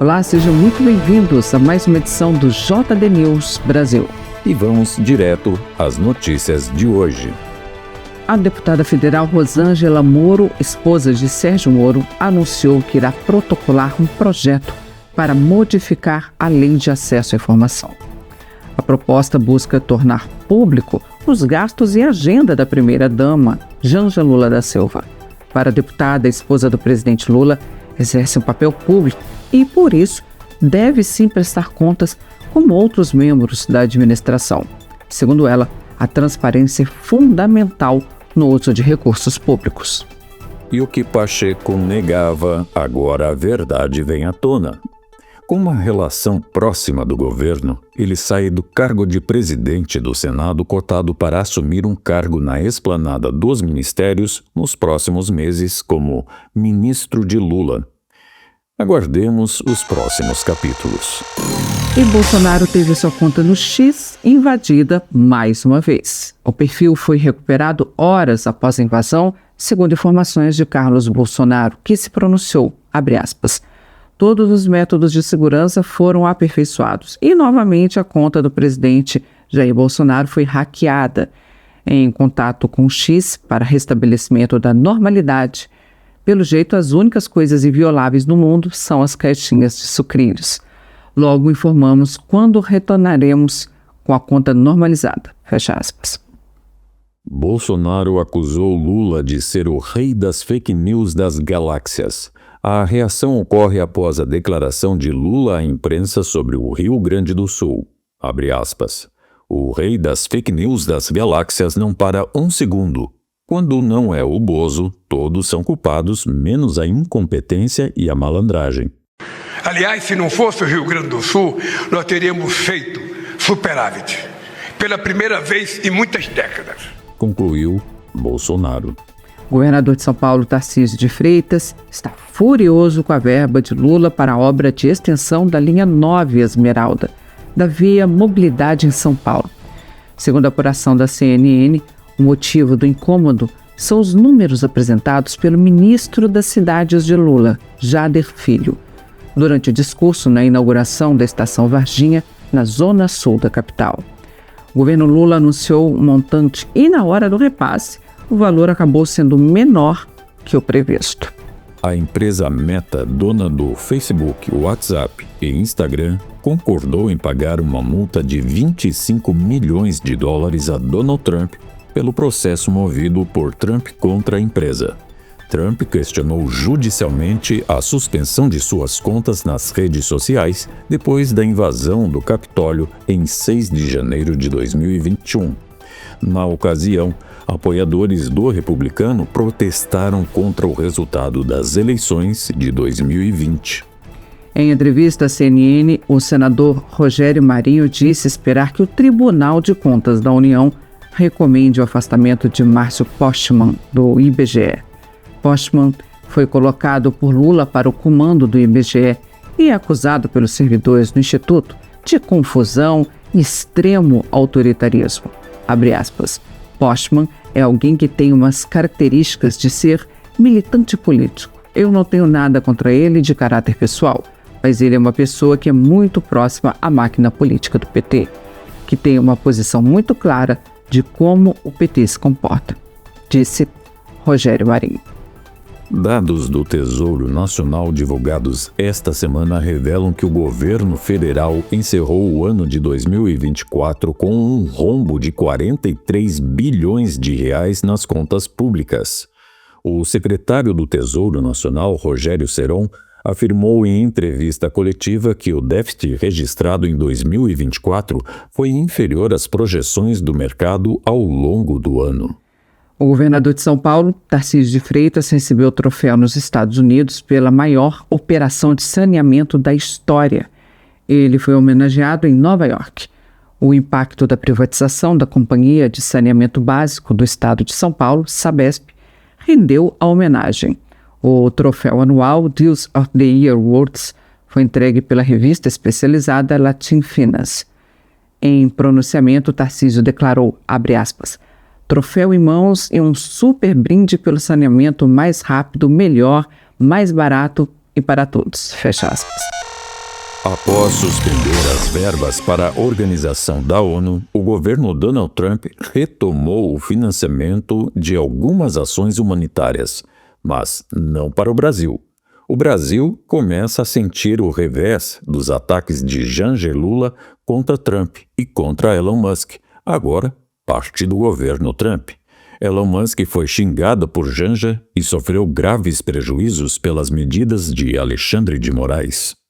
Olá, sejam muito bem-vindos a mais uma edição do JD News Brasil. E vamos direto às notícias de hoje. A deputada federal Rosângela Moro, esposa de Sérgio Moro, anunciou que irá protocolar um projeto para modificar a lei de acesso à informação. A proposta busca tornar público os gastos e agenda da primeira-dama, Janja Lula da Silva. Para a deputada, a esposa do presidente Lula exerce um papel público e, por isso, deve sim prestar contas como outros membros da administração. Segundo ela, a transparência é fundamental no uso de recursos públicos. E o que Pacheco negava, agora a verdade vem à tona. Com uma relação próxima do governo, ele sai do cargo de presidente do Senado cotado para assumir um cargo na esplanada dos ministérios nos próximos meses como ministro de Lula. Aguardemos os próximos capítulos. E Bolsonaro teve sua conta no X invadida mais uma vez. O perfil foi recuperado horas após a invasão, segundo informações de Carlos Bolsonaro, que se pronunciou, abre aspas, todos os métodos de segurança foram aperfeiçoados e, novamente, a conta do presidente Jair Bolsonaro foi hackeada. Em contato com o X para restabelecimento da normalidade, pelo jeito, as únicas coisas invioláveis no mundo são as caixinhas de sucrilhos. Logo informamos quando retornaremos com a conta normalizada. Fecha aspas. Bolsonaro acusou Lula de ser o rei das fake news das galáxias. A reação ocorre após a declaração de Lula à imprensa sobre o Rio Grande do Sul. Abre aspas. O rei das fake news das galáxias não para um segundo. Quando não é o Bozo, todos são culpados, menos a incompetência e a malandragem. Aliás, se não fosse o Rio Grande do Sul, nós teríamos feito superávit. Pela primeira vez em muitas décadas. Concluiu Bolsonaro. O governador de São Paulo, Tarcísio de Freitas, está furioso com a verba de Lula para a obra de extensão da linha 9 Esmeralda, da Via Mobilidade em São Paulo. Segundo a apuração da CNN, o motivo do incômodo são os números apresentados pelo ministro das Cidades de Lula, Jader Filho, durante o discurso na inauguração da Estação Varginha, na zona sul da capital. O governo Lula anunciou um montante e, na hora do repasse, o valor acabou sendo menor que o previsto. A empresa Meta, dona do Facebook, WhatsApp e Instagram, concordou em pagar uma multa de $25 milhões a Donald Trump pelo processo movido por Trump contra a empresa. Trump questionou judicialmente a suspensão de suas contas nas redes sociais depois da invasão do Capitólio em 6 de janeiro de 2021. Na ocasião, apoiadores do republicano protestaram contra o resultado das eleições de 2020. Em entrevista à CNN, o senador Rogério Marinho disse esperar que o Tribunal de Contas da União recomende o afastamento de Márcio Postman, do IBGE. Postman foi colocado por Lula para o comando do IBGE e é acusado pelos servidores do Instituto de confusão e extremo autoritarismo. Abre aspas. Postman é alguém que tem umas características de ser militante político. Eu não tenho nada contra ele de caráter pessoal, mas ele é uma pessoa que é muito próxima à máquina política do PT, que tem uma posição muito clara de como o PT se comporta, disse Rogério Marinho. Dados do Tesouro Nacional divulgados esta semana revelam que o governo federal encerrou o ano de 2024 com um rombo de R$43 bilhões nas contas públicas. O secretário do Tesouro Nacional, Rogério Ceron, afirmou em entrevista coletiva que o déficit registrado em 2024 foi inferior às projeções do mercado ao longo do ano. O governador de São Paulo, Tarcísio de Freitas, recebeu o troféu nos Estados Unidos pela maior operação de saneamento da história. Ele foi homenageado em Nova York. O impacto da privatização da Companhia de Saneamento Básico do Estado de São Paulo, Sabesp, rendeu a homenagem. O troféu anual Deals of the Year Awards foi entregue pela revista especializada Latin Finance. Em pronunciamento, Tarcísio declarou, abre aspas, troféu em mãos e um super brinde pelo saneamento mais rápido, melhor, mais barato e para todos, fecha aspas. Após suspender as verbas para a organização da ONU, o governo Donald Trump retomou o financiamento de algumas ações humanitárias, mas não para o Brasil. O Brasil começa a sentir o revés dos ataques de Janja Lula contra Trump e contra Elon Musk, agora parte do governo Trump. Elon Musk foi xingado por Janja e sofreu graves prejuízos pelas medidas de Alexandre de Moraes.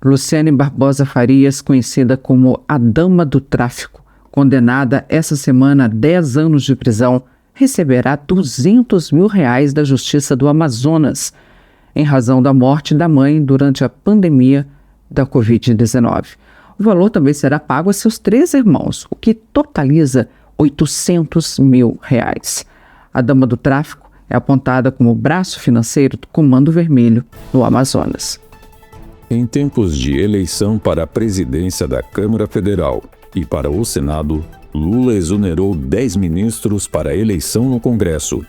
Luciane Barbosa Farias, conhecida como a Dama do Tráfico, condenada essa semana a 10 anos de prisão, receberá R$200 mil da Justiça do Amazonas, em razão da morte da mãe durante a pandemia da Covid-19. O valor também será pago a seus 3 irmãos, o que totaliza R$800 mil. A Dama do Tráfico é apontada como o braço financeiro do Comando Vermelho no Amazonas. Em tempos de eleição para a presidência da Câmara Federal e para o Senado, Lula exonerou 10 ministros para a eleição no Congresso.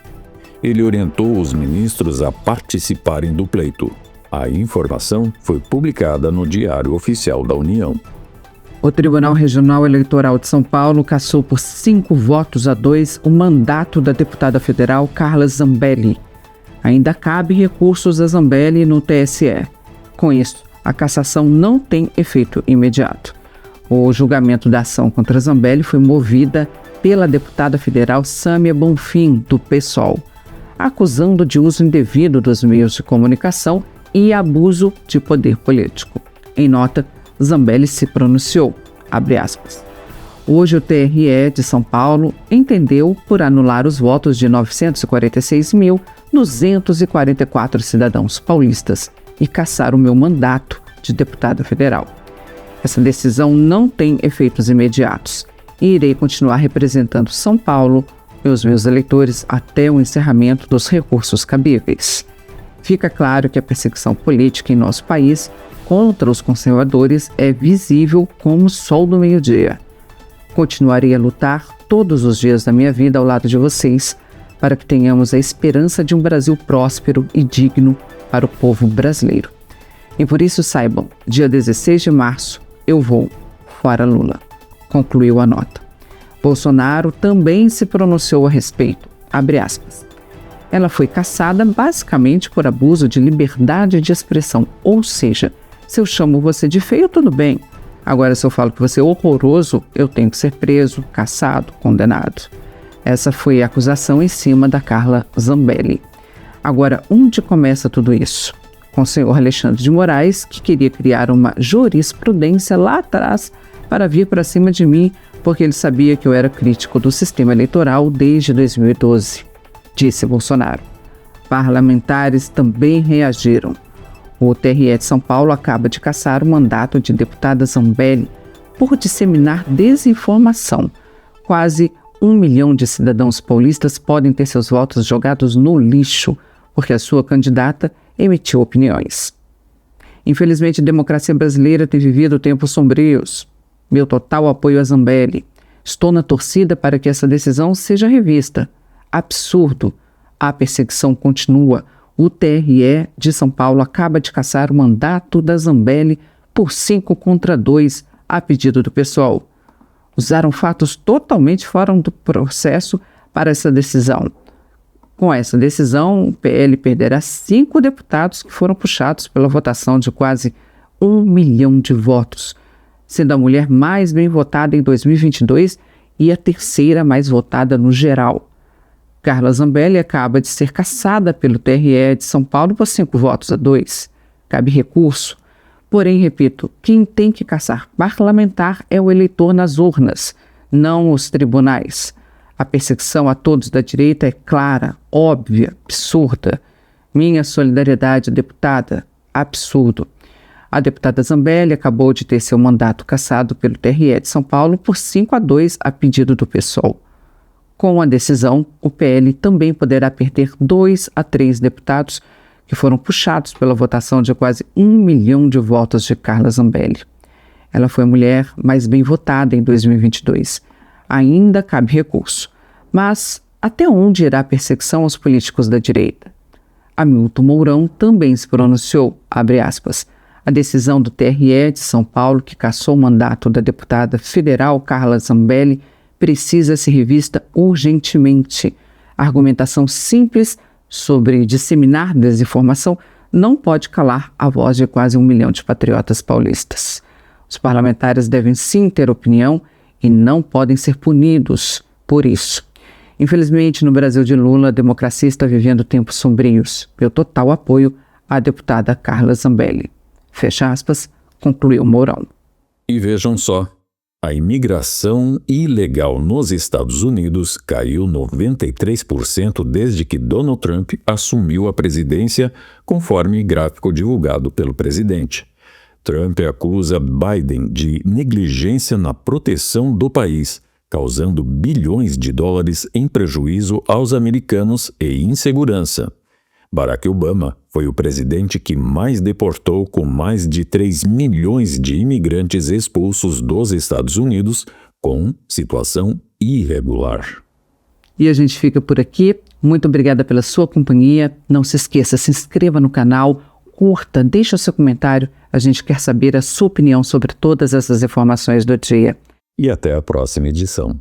Ele orientou os ministros a participarem do pleito. A informação foi publicada no Diário Oficial da União. O Tribunal Regional Eleitoral de São Paulo cassou por 5-2 o mandato da deputada federal Carla Zambelli. Ainda cabe recursos a Zambelli no TSE. Com isso, a cassação não tem efeito imediato. O julgamento da ação contra Zambelli foi movida pela deputada federal Sâmia Bonfim, do PSOL, acusando de uso indevido dos meios de comunicação e abuso de poder político. Em nota, Zambelli se pronunciou, abre aspas. Hoje o TRE de São Paulo entendeu por anular os votos de 946.244 cidadãos paulistas e cassar o meu mandato de deputada federal. Essa decisão não tem efeitos imediatos e irei continuar representando São Paulo e os meus eleitores até o encerramento dos recursos cabíveis. Fica claro que a perseguição política em nosso país contra os conservadores é visível como o sol do meio-dia. Continuarei a lutar todos os dias da minha vida ao lado de vocês para que tenhamos a esperança de um Brasil próspero e digno para o povo brasileiro. E por isso saibam, dia 16 de março, eu vou, fora Lula, concluiu a nota. Bolsonaro também se pronunciou a respeito, abre aspas. Ela foi cassada basicamente por abuso de liberdade de expressão, ou seja, se eu chamo você de feio, tudo bem. Agora, se eu falo que você é horroroso, eu tenho que ser preso, cassado, condenado. Essa foi a acusação em cima da Carla Zambelli. Agora, onde começa tudo isso? Com o senhor Alexandre de Moraes, que queria criar uma jurisprudência lá atrás para vir para cima de mim, porque ele sabia que eu era crítico do sistema eleitoral desde 2012, disse Bolsonaro. Parlamentares também reagiram. O TRE de São Paulo acaba de cassar o mandato de deputada Zambelli por disseminar desinformação. Quase 1 milhão de cidadãos paulistas podem ter seus votos jogados no lixo, porque a sua candidata emitiu opiniões. Infelizmente, a democracia brasileira tem vivido tempos sombrios. Meu total apoio a Zambelli. Estou na torcida para que essa decisão seja revista. Absurdo. A perseguição continua. O TRE de São Paulo acaba de cassar o mandato da Zambelli por 5-2 a pedido do PSOL. Usaram fatos totalmente fora do processo para essa decisão. Com essa decisão, o PL perderá 5 deputados que foram puxados pela votação de quase 1 milhão de votos, sendo a mulher mais bem votada em 2022 e a terceira mais votada no geral. Carla Zambelli acaba de ser cassada pelo TRE de São Paulo por 5-2. Cabe recurso. Porém, repito, quem tem que caçar parlamentar é o eleitor nas urnas, não os tribunais. A perseguição a todos da direita é clara, óbvia, absurda. Minha solidariedade, deputada, absurdo. A deputada Zambelli acabou de ter seu mandato cassado pelo TRE de São Paulo por 5-2 a pedido do PSOL. Com a decisão, o PL também poderá perder 2 a 3 deputados que foram puxados pela votação de quase 1 milhão de votos de Carla Zambelli. Ela foi a mulher mais bem votada em 2022. Ainda cabe recurso. Mas até onde irá a perseguição aos políticos da direita? Hamilton Mourão também se pronunciou, abre aspas, A decisão do TRE de São Paulo, que cassou o mandato da deputada federal Carla Zambelli, precisa ser revista urgentemente. A argumentação simples sobre disseminar desinformação não pode calar a voz de quase 1 milhão de patriotas paulistas. Os parlamentares devem sim ter opinião e não podem ser punidos por isso. Infelizmente, no Brasil de Lula, a democracia está vivendo tempos sombrios. Meu total apoio à deputada Carla Zambelli. Fecha aspas, concluiu Mourão. E vejam só, a imigração ilegal nos Estados Unidos caiu 93% desde que Donald Trump assumiu a presidência, conforme gráfico divulgado pelo presidente. Trump acusa Biden de negligência na proteção do país, causando bilhões de dólares em prejuízo aos americanos e insegurança. Barack Obama foi o presidente que mais deportou, com mais de 3 milhões de imigrantes expulsos dos Estados Unidos, com situação irregular. E a gente fica por aqui. Muito obrigada pela sua companhia. Não se esqueça, se inscreva no canal, curta, deixe o seu comentário. A gente quer saber a sua opinião sobre todas essas informações do dia. E até a próxima edição.